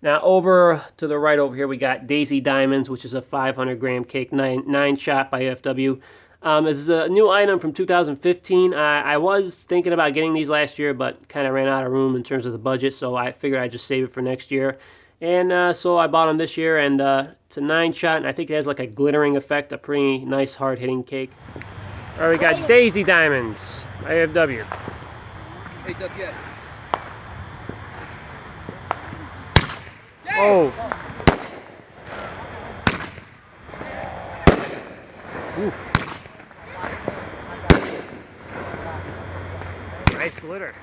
Now over to the right over here, we got Daisy Diamonds, which is a 500-gram cake, nine shot by AFW. This is a new item from 2015. I was thinking about getting these last year, but kind of ran out of room in terms of the budget, so I figured I'd just save it for next year. And so I bought them this year, and it's a 9 shot, and I think it has like a glittering effect, a pretty nice hard-hitting cake. All right, we got Daisy Diamonds, AFW. AFW. Oh. Oof. Nice glitter.